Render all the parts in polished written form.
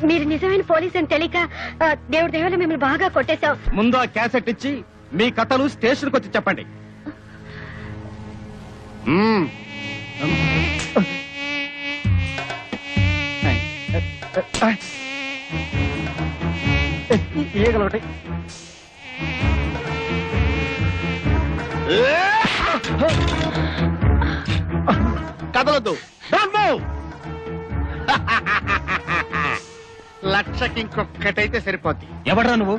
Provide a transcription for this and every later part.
మీరు నిజమైన పోలీస్ అని తెలియక దేవుడి దేవుళ్ళు మిమ్మల్ని బాగా కొట్టేశాం. ముందు ఆ క్యాసెట్ ఇచ్చి మీ కథలు స్టేషన్కి వచ్చి చెప్పండి. ఈగలొకటి కదలొద్దు. లక్షకి ఇంకొక్కటైతే సరిపోద్ది. ఎవడ్రా నువ్వు?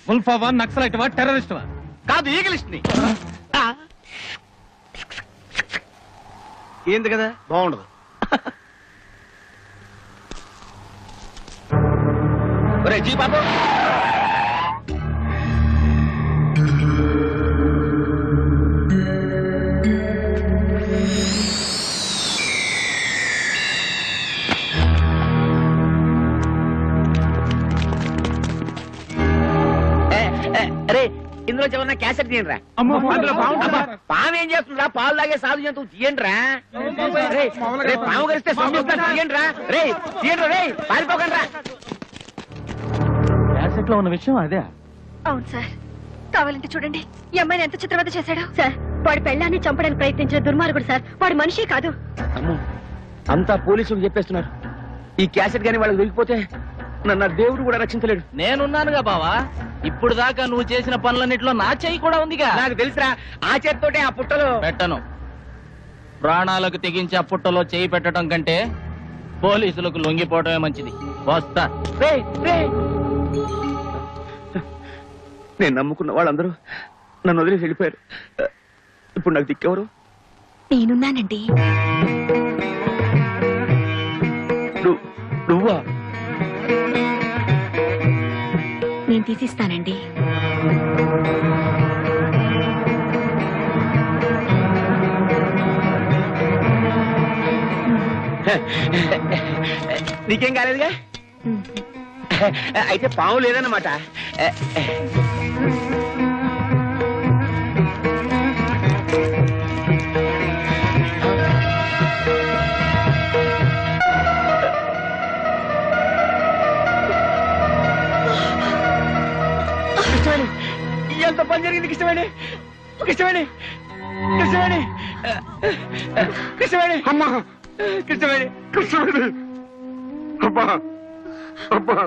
ముల్ఫావా, నక్సలైట్వా, టెర్రరిస్ట్వా? కాదు, ఈగలిస్ట్ ని. ఏంది కదా, బాగుండదు. జీ బాబు, ఇందులో ఏమన్నా క్యాసెట్ తీయండిరా. పాము ఏం చేస్తుందిరా? పాలు లాగే సాధు జంతువు తీయండిరా. పాము కలిస్తే తీయండిరా. రే తీయండి, రే పారిపోకండి. క్యాసెట్ లో ఉన్న విషయం అదే. అవును సార్, కావాలంటే చూడండి ఈ అమ్మాయిని ఎంత చిత్రవద చేశాడు. సార్, వాడి పెళ్ళాన్ని చంపడానికి ప్రయత్నించిన దుర్మార్గుడు సార్. వాడు మనిషి కాదు. అంతా పోలీసులు చెప్పేస్తున్నారు. ఈ క్యాసెట్ గానీ వాళ్ళకి దొరికిపోతే నన్ను దేవుడు కూడా రక్షించలేడు. నేనున్నానుగా బావా. ఇప్పుడు దాకా నువ్వు చేసిన పనులన్నిట్లో నా చెయ్యి కూడా ఉందిగా. నాకు తెలుసురా, ఆ చేతితోటే ఆ పుట్టలో పెట్టను. ప్రాణాలకు తెగించి ఆ పుట్టలో చేయి పెట్టడం కంటే పోలీసులకు లొంగిపోవడమే మంచిది. వస్తా. నేను నమ్ముకున్న వాళ్ళందరూ నన్ను వదిలి వెళ్ళిపోయారు. ఇప్పుడు నాకు దిక్కెవరు? నేనున్నానండి. నువ్వా? నేను తీసిస్తానండి. నీకేం కాలేదుగా? అయితే పాము లేదన్నమాట. ఎంత పని జరిగింది కృష్ణవేణి? కృష్ణవేణి, కృష్ణవేణి, కృష్ణవేణి, అమ్మా, కృష్ణవేణి, కృష్ణవేణి, అబ్బా, అబ్బా.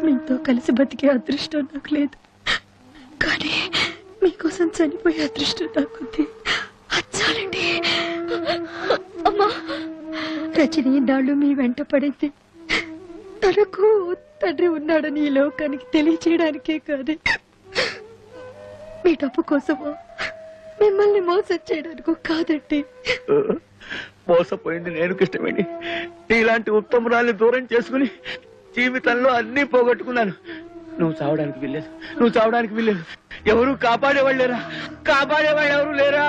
మీతో కలిసి బతికే అదృష్టం నాకు లేదు, కానీ మీకోసం చనిపోయే అదృష్టం నాకుంది. చాలండి. అమ్మా, రజని నాళ్ళు మీ వెంట పడింది. తనకు తండ్రి ఉన్నాడని ఈ లోకానికి తెలియచేయడానికే కాదు, మీ డబ్బు కోసమో మిమ్మల్ని మోసం చేయడానికి కాదండి. మోసపోయింది నేను కృష్ణవేణి. నీలాంటి ఉత్తమురాల్ని దూరం చేసుకుని జీవితంలో అన్ని పోగొట్టుకున్నాను. నువ్వు చావడానికి వీల్లేదు, నువ్వు చావడానికి వీల్లేదు. ఎవరు కాపాడేవాళ్ళు లేరా? కాపాడేవాళ్ళు ఎవరు లేరా?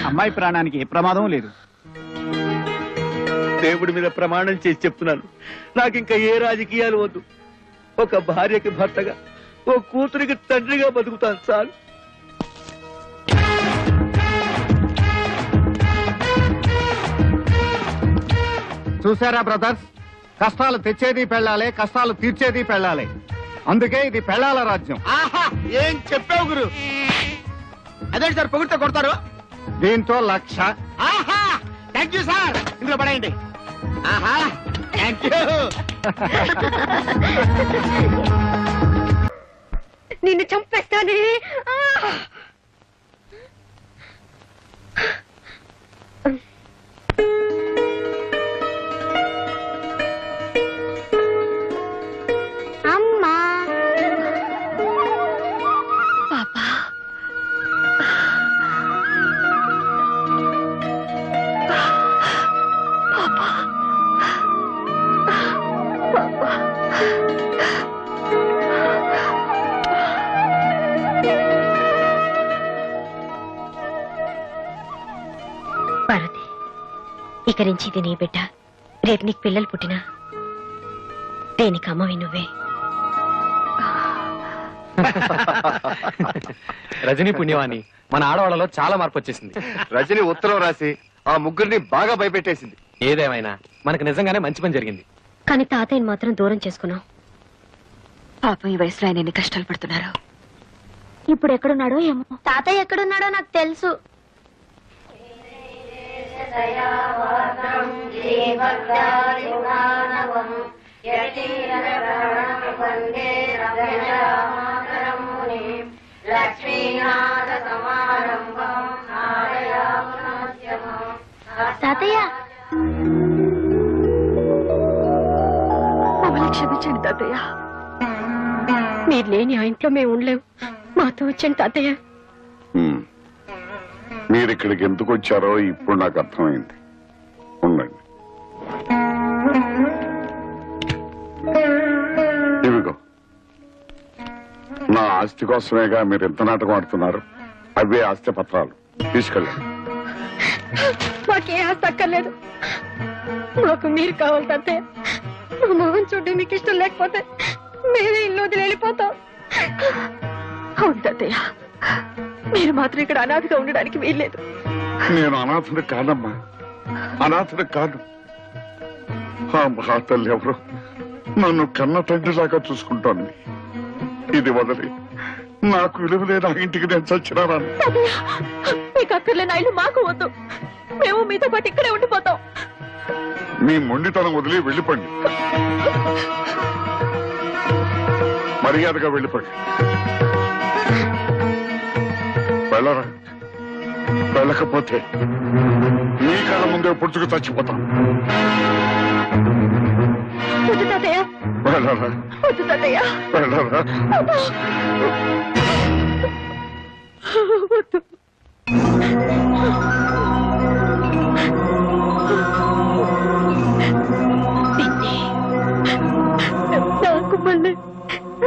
అమ్మాయి ప్రాణానికి ఏ ప్రమాదం లేదు. దేవుడి మీద ప్రమాణం చేసి చెప్తున్నాను, నాకింకా ఏ రాజకీయాలు వద్దు. ఒక భార్యకి భర్తగా, ఓ కూతురికి తండ్రిగా బతుకుతాను చాలు. చూసారా బ్రదర్స్, కష్టాలు తెచ్చేది పెళ్ళాలే, కష్టాలు తీర్చేది పెళ్ళాలే. అందుకే ఇది పెళ్ళాల రాజ్యం. ఆహా, ఏం చెప్పావు గురు? అదేంటి సార్ పొగిడితే కొడతారు? దీంతో 1,00,000. ఆహా, థ్యాంక్ యూ సార్. ఇందులో పడేయండి. ఆహా, థ్యాంక్ యూ. నిన్ను చంపేస్తానే. అమ్మా, పాపా, పార్వతి, ఇక నుంచి ఇది నీ బిడ్డ. రేపు నీకు పిల్లలు పుట్టినా దేనికి అమ్మవి నువ్వే. రజనీ పుణ్యవాణి మన ఆడవాళ్ళలో చాలా మార్పు వచ్చేసింది. రజని ఉత్తరం రాసి ఆ ముగ్గురిని బాగా భయపెట్టేసింది. ఏదేమైనా మనకు నిజంగానే మంచి పని జరిగింది. కానీ తాతయ్యని మాత్రం దూరం చేసుకున్నాం. పాపం ఈ వయసులో ఆయన ఎన్ని కష్టాలు పడుతున్నారు. ఇప్పుడు ఎక్కడున్నాడో ఏమో. తాతయ్య ఎక్కడున్నాడో నాకు తెలుసు. తాతయ్య మమ్మల్ని క్షమించండి తాతయ్య. మీరు లేని ఆ ఇంట్లో మేము ఉండలేవు. మాతో వచ్చండి తాతయ్య. మీరు ఇక్కడికి ఎందుకు వచ్చారో ఇప్పుడు నాకు అర్థమైంది. ఉండండి. ఇవిగో నా ఆస్తి కోసమేగా మీరు ఎంత నాటకం ఆడుతున్నారు. అవే ఆస్తి పత్రాలు తీసుకెళ్ళండి. మాకే ఆస్తి అక్కర్లేదు. మాకు మీరు కావాలి తాతయ్య. మా మొహం చూడడం మీకు ఇష్టం లేకపోతే మేమే ఇల్లు వదిలి వెళ్ళిపోతాం. అవును తాతయ్య, మీరు మాత్రం ఇక్కడ అనాథగా ఉండడానికి వీల్లేదు. నేను అనాథను కాదమ్మా, అనాథను కాదు. ఆ మహాతల్లి ఎవరు నన్ను కన్న తండ్రిలాగా చూసుకుంటోంది. ఇది వదిలి నాకు విలువ లేని ఆ ఇంటికి నేను చచ్చినాను. మీకు అక్కర్లేని ఇల్లు మాకు వద్దు. మేము మీతో పాటు ఇక్కడే ఉండిపోతాం. మీ మొండితనం వదిలి వెళ్ళిపోండి. మర్యాదగా వెళ్ళిపోండి. వెళ్ళరా. వెళ్ళకపోతే మీ కళ్ళ ముందే పుడుచుకు చచ్చిపోతాం. వద్దు తాతయ్య, వెళ్ళరా. వద్దు తాతయ్య, వెళ్ళరా. వద్దు. నాకు మళ్ళీ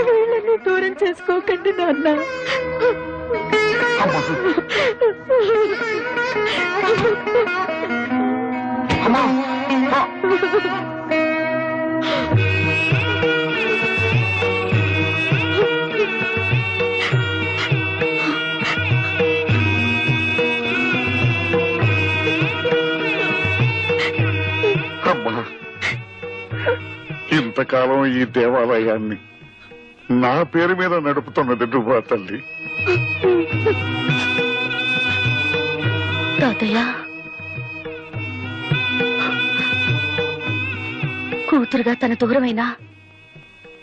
వీళ్ళని దూరం చేసుకోకండి నాన్న. అమ్మా. అమ్మా, ఇంతకాలం ఈ దేవాలయాన్ని నా పేరు మీద నడుపుతున్నది నువ్వా తల్లి? తాతయ్య, కూతురుగా తన దూరమైనా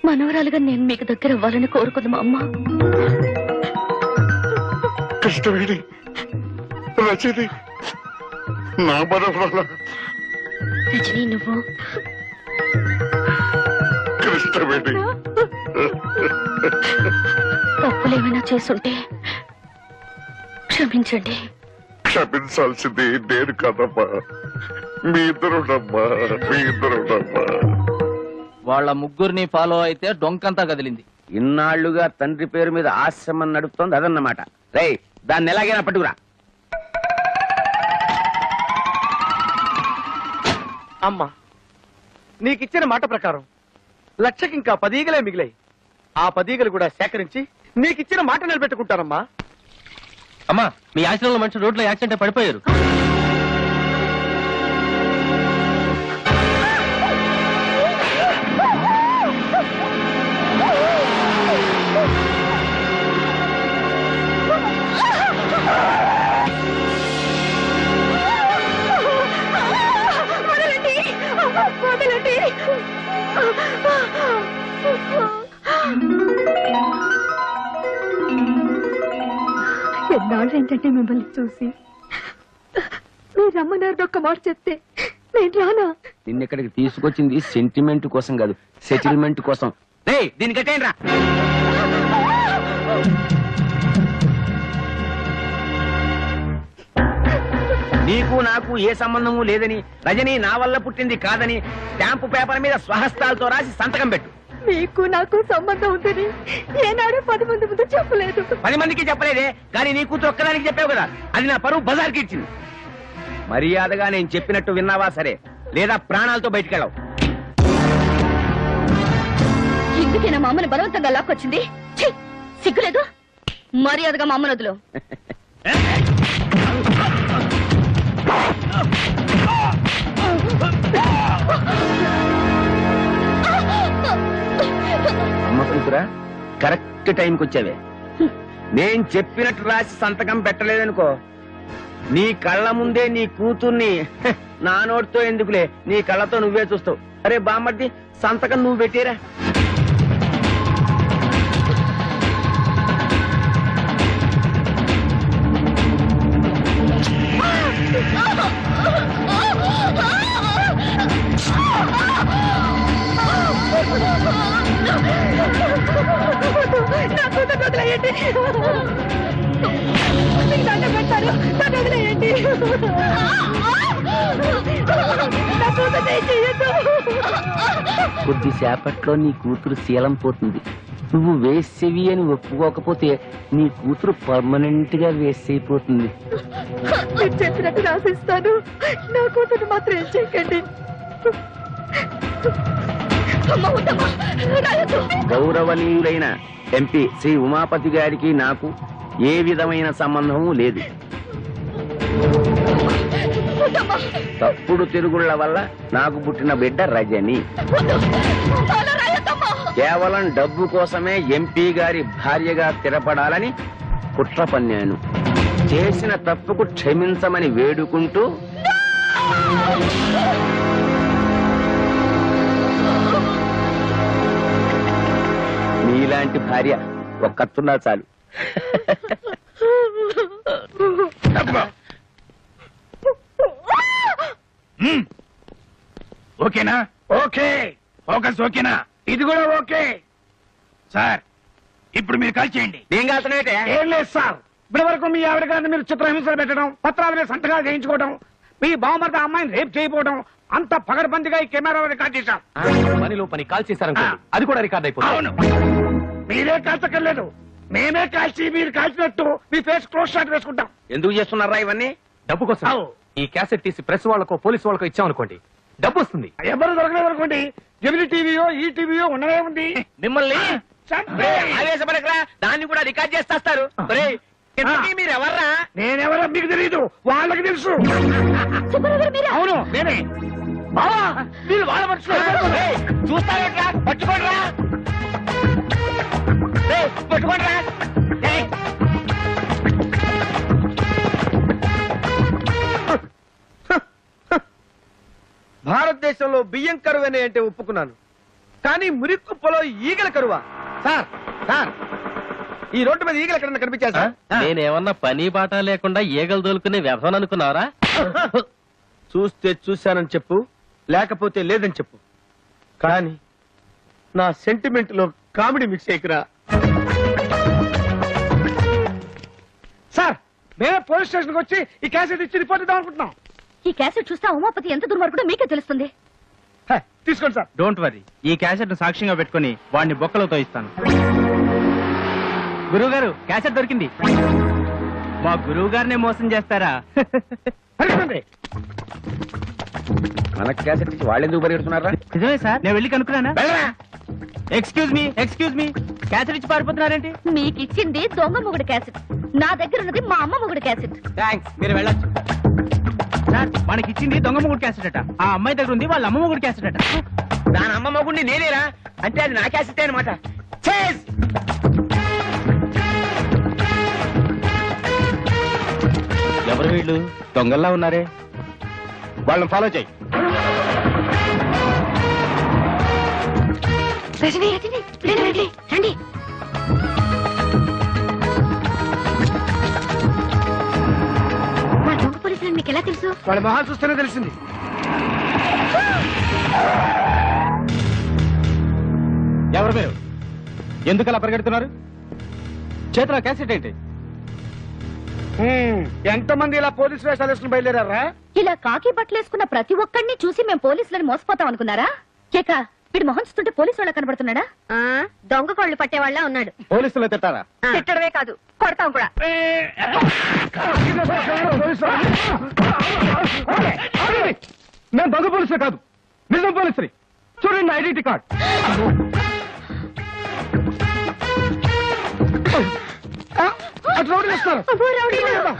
మనవరాలుగా నేను మీకు దగ్గర అవ్వాలని కోరుకుంది మా అమ్మ. కృష్ణవేణి, రజని నా మనవరాల. రజనీ, నువ్వు కృష్ణవేణి, తప్పులేమైనా చేసుంటే క్షమించండి. క్షమించాల్సింది నేను కాదమ్మా, మీ ఇద్దరునమ్మా, మీ ఇద్దరునమ్మా. వాళ్ళ ముగ్గురిని ఫాలో అయితే డొంకంతా కదిలింది. ఇన్నాళ్లుగా తండ్రి పేరు మీద ఆశ్రమం నడుపుతోంది అదన్నమాట. రేయ్, దాన్ని ఎలాగైనా పట్టుకురా. అమ్మా, నీకిచ్చిన మాట ప్రకారం లక్షకి ఇంకా 10 ఈగలే మిగిలాయి. ఆ 10 ఈగలు కూడా సేకరించి నీకిచ్చిన మాట నిలబెట్టుకుంటానమ్మా. అమ్మా, మీ ఆశ్రమంలో మనిషి రోడ్లో యాక్సిడెంట్ పడిపోయారు. ఎన్నాళ్ళు ఏంటంటే మిమ్మల్ని చూసి మీరు రమ్మన్నారు. ఒక్క మాట చెప్తే నేను రానా? నిన్నెక్కడికి తీసుకొచ్చింది సెంటిమెంట్ కోసం కాదు, సెటిల్మెంట్ కోసం. రేయ్, దీన్ని కట్టేయండి రా. నీకు నాకు ఏ సంబంధము లేదని, రజనీ నా వల్ల పుట్టింది కాదని స్టాంపు పేపర్ మీద స్వహస్తాలతో రాసి సంతకం పెట్టు. మీకు నాకు సంబంధం ఉందని ఏనాడు 10 మంది ముందు చెప్పలేదు. 10 మందికి చెప్పలేదే, కానీ నీ కూతురు ఒక్కదానికి చెప్పావు కదా, అది నా పరువు బజార్కి ఇచ్చింది. మర్యాదగా నేను చెప్పినట్టు విన్నావా సరే, లేదా ప్రాణాలతో బయటకెళ్ళవు. ఇందుకే నా మామని బలవంతంగా లాక్కొచ్చింది. సిగ్గులేదు మర్యాదగా మా అమ్మను వదిలో. అమ్మ కూతురా కరెక్ట్ టైంకి వచ్చావే. నేను చెప్పినట్టు రాసి సంతకం పెట్టలేదనుకో, నీ కళ్ళ ముందే నీ కూతుర్ని నా నోటితో ఎందుకులే, నీ కళ్ళతో నువ్వే చూస్తావు. అరే బామ్మర్ది, సంతకం నువ్వు పెట్టేరా. నా కూతురు వదిలేయండి, మీకు దండం పెడతారు, నన్ను వదిలేయండి. నా కూతురు చేయొద్దు. కొద్దిసేపట్లో నీ కూతురు శీలం పోతుంది. నువ్వు వేసేవి అని ఒప్పుకోకపోతే నీ కూతురు పర్మనెంట్ గా వేస్ట్ అయిపోతుంది. మీరు చెప్పినట్టు రాసిస్తాను, నా కూతురు మాత్రం ఏం చేయకండి. గౌరవనీయులైన ఎంపీ శ్రీ ఉమాపతి గారికి నాకు ఏ విధమైన సంబంధము లేదు. తప్పుడు తిరుగుళ్ల వల్ల నాకు పుట్టిన బిడ్డ రజని. కేవలం డబ్బు కోసమే ఎంపీ గారి భార్యగా స్థిరపడాలని కుట్ర పన్నాను. చేసిన తప్పుకు క్షమించమని వేడుకుంటూ నీలాంటి భార్య ఒక్కతున్నా చాలు. ఓకేనా? ఓకే. ఫోకస్ ఓకేనా? ఇది కూడా ఓకే సార్. ఇప్పుడు మీరు కాల్ చేయండి. ఏం కాల్తనేటే? ఏం లేదు సార్, ఇప్పటి వరకు మీ ఆవిడ గారిని మీరు చిత్రహింసలు పెట్టడం, పత్రాల మీద సంతకాలు చేయించుకోవడం, మీ బావమర్ద అమ్మాయిని రేప్ చేయకపోవడం అంత పగడబందిగా ఈ కెమెరాలో రికార్డ్ చేశాం. పనిలో పని కాల్ చేశారనుకోండి, అది కూడా రికార్డ్ అయిపోతుంది. అవును, మీరే కాల్చక్కర్లేదు, మేమే కాల్చి మీరు కాల్చినట్టు మీ ఫేస్ క్లోజ్ షాట్ వేసుకుంటాం. ఎందుకు చేస్తున్నారా ఇవన్నీ? డబ్బు కోసం. అవు. ఈ క్యాసెట్ తీసి ప్రెస్ వాళ్ళకో పోలీసు వాళ్ళకో ఇచ్చామనుకోండి, డబ్బు వస్తుంది. ఎవరు దొరకలేదు అనుకోండి, జమిని టీవీయో ఈ టీవీయో ఉండనే ఉంది. మిమ్మల్ని చంపే. ఆవేశపడకరా, దాన్ని కూడా రికార్డ్ చేస్తారు. మీరు ఎవర్రా? నేనెవరో మీకు తెలియదు, వాళ్ళకి తెలుసు. అవును నేనే. బావా మీరు వాళ్ళ మనుషులు. చూస్తారా? పట్టుకోండిరా, పట్టుకోండిరా. భారతదేశంలో బియ్యం కరువనే అంటే ఒప్పుకున్నాను, కానీ మురిక్కుప్పలో ఈగల కరువా? సార్ సార్, ఈ రోడ్డు మీద ఈగలు ఎక్కడన్నా కనిపించా సార్? నేనేమన్నా పని బాట లేకుండా ఈగలు దొలుకునే వ్యవహారం అనుకున్నారా? చూస్తే చూశానని చెప్పు, లేకపోతే లేదని చెప్పు, కానీ నా సెంటిమెంట్ లో కామెడీ మిక్స్ అయ్యకురా. సార్ మేమే పోలీస్ స్టేషన్ కి వచ్చి ఈ క్యాసెట్ ఇచ్చి రిపోర్ట్ ఇద్దాం అనుకుంటున్నాం. ఈ క్యాసెట్ చూస్తే ఉమాపతి ఎంత దుర్మార్గుడో మీకే తెలుస్తుంది. తీసుకోండి సార్. డోంట్ వరీ, ఈ క్యాసెట్ సాక్ష్యంగా పెట్టుకుని వాడిని బొక్కలతో ఇస్తాను. గురువు గారు, క్యాసెట్ దొరికింది. మా గురువు గారినే మోసం చేస్తారా? మన క్యాసెట్ ఇచ్చి వాళ్ళెందుకు పరిగెడుతున్నారా? నిజమే సార్, నేను వెళ్ళి కనుక్కున్నానా? ఎక్స్క్యూజ్ మీ, క్యాసెట్ ఇచ్చి పారిపోతున్నారేంటి? మీకు ఇచ్చింది దొంగ మొగుడు క్యాసెట్, నా దగ్గర ఉన్నది మా అమ్మ మొగుడు క్యాసెట్. థ్యాంక్స్, మీరు వెళ్ళొచ్చు. సార్, మనకి ఇచ్చింది దొంగ మొగుడు క్యాసెట్ అట, ఆ అమ్మాయి దగ్గర ఉంది వాళ్ళ అమ్మ మొగుడు క్యాసెట్ అట. దాని అమ్మ మొగుడిని నేనేరా అంటే అది నా క్యాసెట్ అనమాట. ఎవరు వీళ్ళు? దొంగల్లా ఉన్నారే. వాళ్ళని ఫాలో చేయి. రజనీ, రండి. మా దొంగ పోలీసులు మీకు ఎలా తెలుసు? వాళ్ళ మొహాలు చూస్తేనే తెలిసింది. ఎవరు మీరు? ఎందుకు అలా పరిగెడుతున్నారు? చేతిలో క్యాసెట్ ఏంటి? ఎంతమంది ఇలా పోలీసు వేషాలు వేసుకుని బయలుదేరారా? ఇలా కాకి బట్టలు వేసుకున్న ప్రతి ఒక్కడిని చూసి మేము పోలీసులను మోసపోతాం అనుకున్నారా? కేక వీడు మొహం చూస్తుంటే పోలీసు వాళ్ళ కనబడుతున్నాడా? దొంగ కోళ్లు పట్టేవాళ్ళ ఉన్నాడు. పోలీసులు తిట్టారా? తిట్టడమే కాదు, కొడతాం కూడా. నేను దొంగ పోలీసులే కాదు, నిజం పోలీసుని. చూడండి నా ఐడెంటిటీ కార్డ్. అటు రౌడీలు వస్తారు. అబ్బో, రౌడీలు.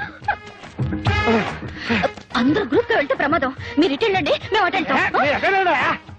అందరూ గ్రూప్ గా వెళ్తే ప్రమాదం. మీరు ఇటు వెళ్ళండి, మేము అటు వెళ్తాం. ఎక్కడండి